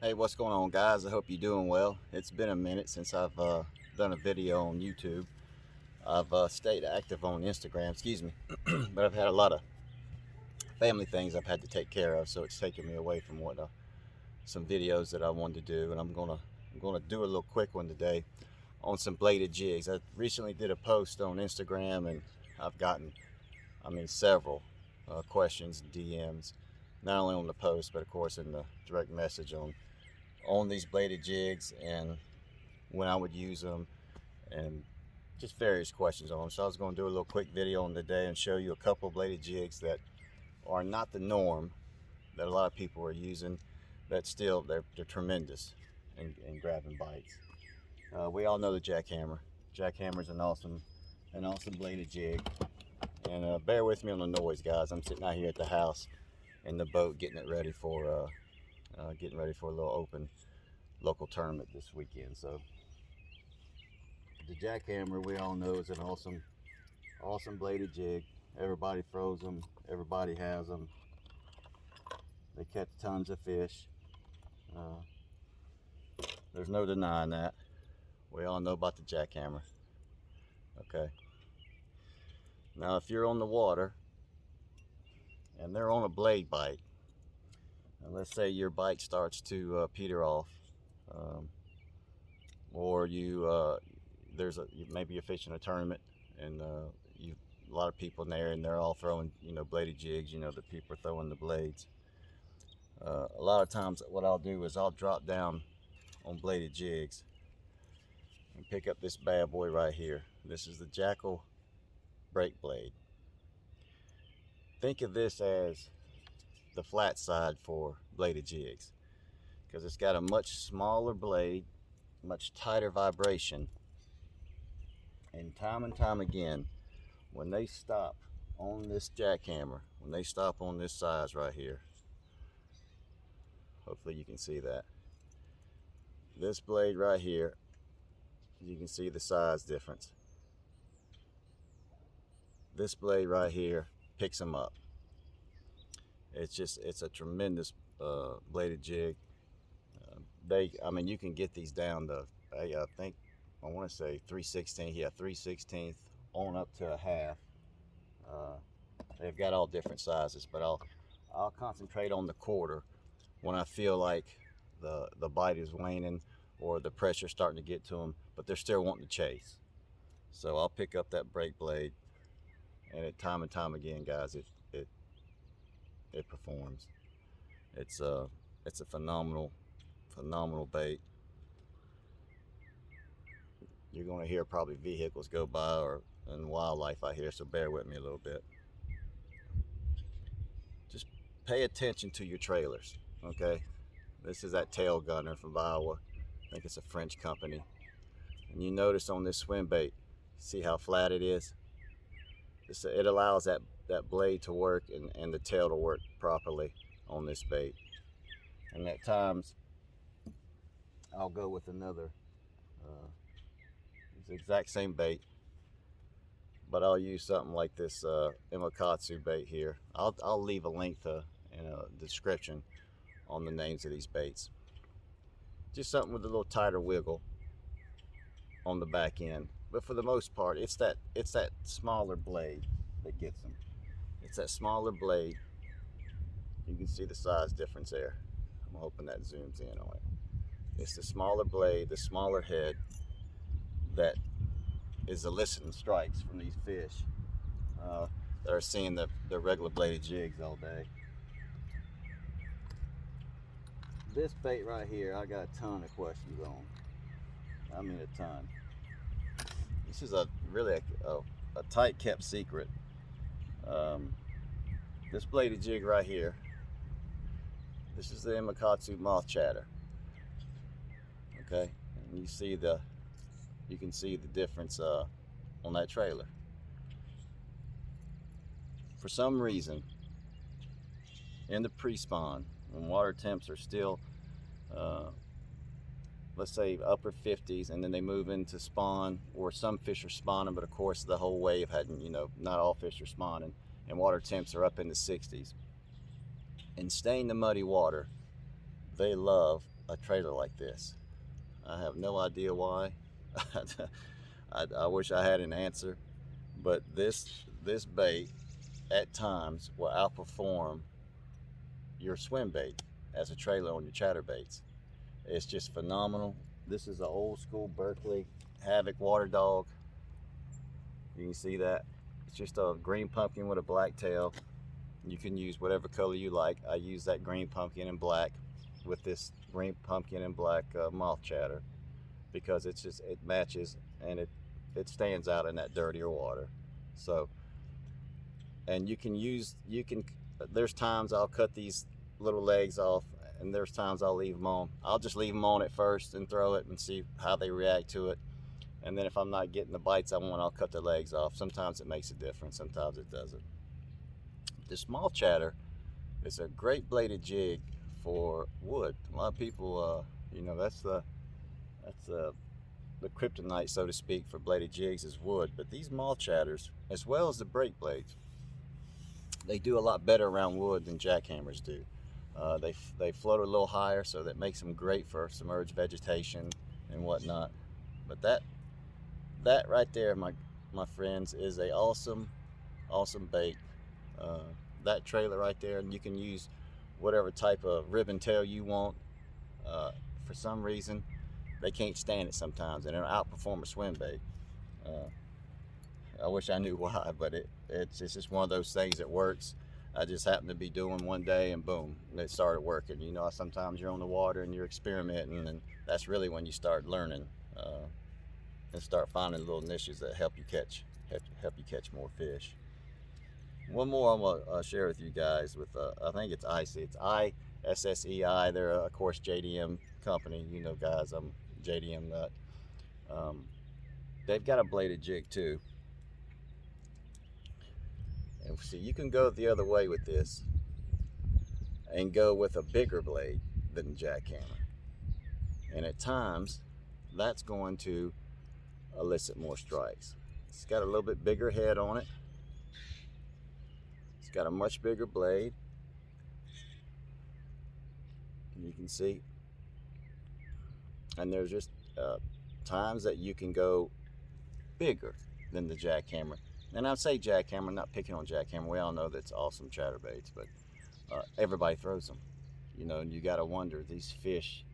Hey, what's going on, guys? I hope you're doing well. It's been a minute since I've done a video on YouTube. I've stayed active on Instagram, excuse me, but I've had a lot of family things I've had to take care of, so it's taken me away from what some videos that I wanted to do. And I'm gonna do a little quick one today on some bladed jigs. I recently did a post on Instagram, and I've gotten, several questions, DMs, not only on the post, but of course in the direct message on these bladed jigs and when I would use them, and just various questions on them. So I was going to do a little quick video on today and show you a couple of bladed jigs that are not the norm, that a lot of people are using, but still they're tremendous in grabbing bites. We all know the jackhammer. Jackhammer is an awesome bladed jig. And bear with me on the noise, guys. I'm sitting out here at the house in the boat getting ready for a little open local tournament this weekend. So the jackhammer, we all know, is an awesome bladed jig. Everybody throws them, everybody has them. They catch tons of fish. There's no denying that. We all know about the jackhammer. Okay, now if you're on the water and they're on a blade bite, and let's say your bite starts to peter off, or maybe you're fishing a tournament, and a lot of people in there, and they're all throwing bladed jigs. The people are throwing the blades. A lot of times what I'll do is I'll drop down on bladed jigs and pick up this bad boy right here. This is the Jackall Break blade. Think of this as the flat side for bladed jigs, because it's got a much smaller blade, much tighter vibration, and time again, when they stop on this jackhammer, when they stop on this size right here, hopefully you can see that, this blade right here, you can see the size difference. This blade right here picks them up. It's a tremendous bladed jig. You can get these down to, I want to say 3/16, yeah, 3/16 on up to a half. They've got all different sizes, but I'll concentrate on the quarter when I feel like the bite is waning or the pressure's starting to get to them, but they're still wanting to chase. So I'll pick up that break blade, and time and time again, guys, it performs. It's a phenomenal bait. You're going to hear probably vehicles go by and wildlife out here, so bear with me a little bit. Just pay attention to your trailers, okay? This is that Tail Gunner from Iowa. I think it's a French company. And you notice on this swim bait, see how flat it is? It allows that blade to work and the tail to work properly on this bait. And at times, I'll go with another, it's the exact same bait, but I'll use something like this Imakatsu bait here. I'll leave a link in a description on the names of these baits. Just something with a little tighter wiggle on the back end, but for the most part, it's that smaller blade that gets them. It's that smaller blade. You can see the size difference there. I'm hoping that zooms in on it. It's the smaller blade, the smaller head, that is eliciting strikes from these fish that are seeing the regular bladed jigs all day. This bait right here, I got a ton of questions on. I mean a ton. This is really a tight kept secret. This bladed jig right here, this is the Imakatsu Moth chatter. Okay, and you can see the difference on that trailer. For some reason, in the pre-spawn, when water temps are still let's say upper 50s, and then they move into spawn, or some fish are spawning, but of course the whole wave hadn't, you know, not all fish are spawning, and water temps are up in the 60s. And staying the muddy water, they love a trailer like this. I have no idea why. I wish I had an answer, but this bait at times will outperform your swim bait as a trailer on your chatterbaits. It's just phenomenal. This is an old school Berkeley Havoc water dog. You can see that. It's just a green pumpkin with a black tail. You can use whatever color you like. I use that green pumpkin and black with this green pumpkin and black moth chatter, because it's just, it matches, and it stands out in that dirtier water. So, and you can there's times I'll cut these little legs off, and there's times I'll leave them on. I'll just leave them on at first and throw it and see how they react to it. And then if I'm not getting the bites I want, I'll cut the legs off. Sometimes it makes a difference, sometimes it doesn't. The small chatter is a great bladed jig for wood. A lot of people, you know, that's the kryptonite, so to speak, for bladed jigs is wood. But these moth chatters, as well as the break blades, they do a lot better around wood than jackhammers do. They float a little higher, so that makes them great for submerged vegetation and whatnot. But that right there, my friends, is a awesome bait. That trailer right there, and you can use whatever type of ribbon tail you want. For some reason, they can't stand it sometimes, and it'll outperform a swim bait. I wish I knew why, but it's just one of those things that works. I just happened to be doing one day, and boom, it started working. You know, sometimes you're on the water and you're experimenting, and that's really when you start learning and start finding little niches that help you catch more fish. One more I'm gonna share with you guys with I think it's Issei. It's Issei. They're of course JDM company. You know, guys, I'm JDM nut. They've got a bladed jig too. And see, you can go the other way with this and go with a bigger blade than the jackhammer. And at times, that's going to elicit more strikes. It's got a little bit bigger head on it. It's got a much bigger blade. You can see. And there's just times that you can go bigger than the jackhammer. And I say jackhammer, not picking on jackhammer. We all know that's awesome chatterbaits, but everybody throws them. You know, and you got to wonder, these fish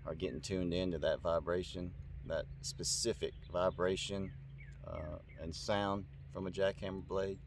are getting tuned into that vibration, that specific vibration and sound from a jackhammer blade,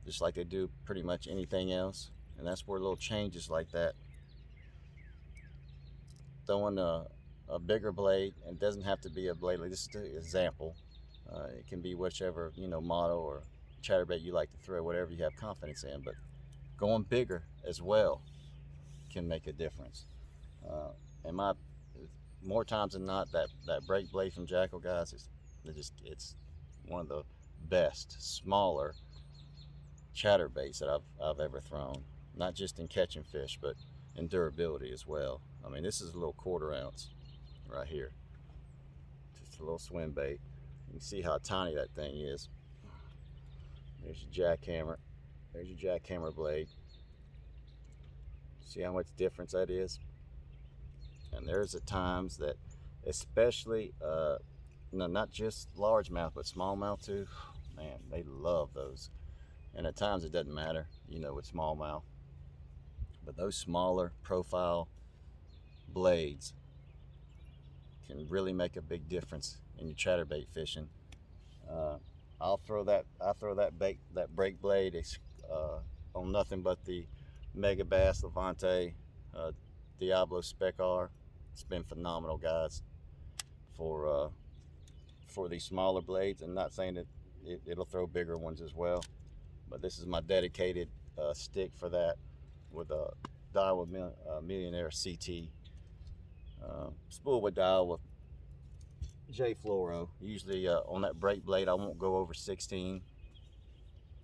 just like they do pretty much anything else. And that's where little changes like that, throwing a bigger blade, and it doesn't have to be a blade. Like this is an example. It can be whichever, you know, model or chatterbait you like to throw, whatever you have confidence in. But going bigger as well can make a difference. And more times than not, that break blade from Jackall, guys, it's one of the best smaller chatterbaits that I've ever thrown. Not just in catching fish, but in durability as well. I mean, this is a little 1/4 ounce right here. Just a little swim bait. You can see how tiny that thing is. There's your jackhammer. There's your jackhammer blade. See how much difference that is? And there's the times that, especially, no, not just largemouth, but smallmouth too. Man, they love those. And at times it doesn't matter, you know, with smallmouth. But those smaller profile blades can really make a big difference in your chatterbait fishing. I throw that break blade on nothing but the Mega Bass Levante Diablo Spec R. It's been phenomenal, guys, for these smaller blades. I'm not saying that it'll throw bigger ones as well, but this is my dedicated stick for that, with a Daiwa Millionaire CT spool with Daiwa J Fluoro. Usually on that break blade I won't go over 16,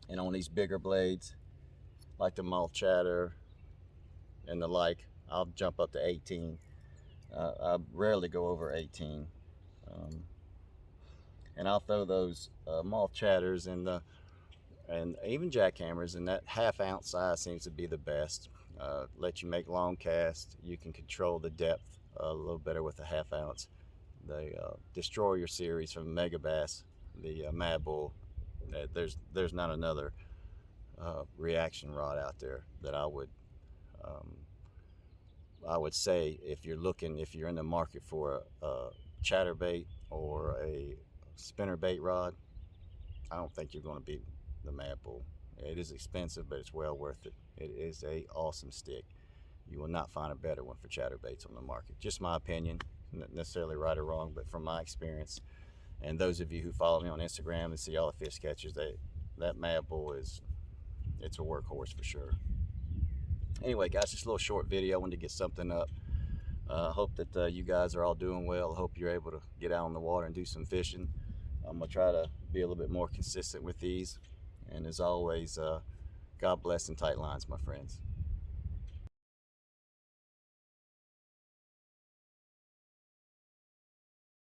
and on these bigger blades like the moth chatter and the like, I'll jump up to 18. I rarely go over 18. And I'll throw those moth chatters and even jackhammers, and that ½ ounce size seems to be the best. Let you make long casts. You can control the depth a little better with a ½ ounce. They destroy your series from Mega Bass, the Mad Bull. There's not another reaction rod out there that um, I would say if you're in the market for a chatterbait or a spinnerbait rod, I don't think you're going to beat the Mad Bull. It is expensive, but it's well worth it. It is a awesome stick. You will not find a better one for chatterbaits on the market. Just my opinion, not necessarily right or wrong, but from my experience. And those of you who follow me on Instagram and see all the fish catchers, that Mad Bull it's a workhorse for sure. Anyway, guys, just a little short video. I wanted to get something up. I hope that you guys are all doing well. I hope you're able to get out on the water and do some fishing. I'm going to try to be a little bit more consistent with these. And as always, God bless and tight lines, my friends.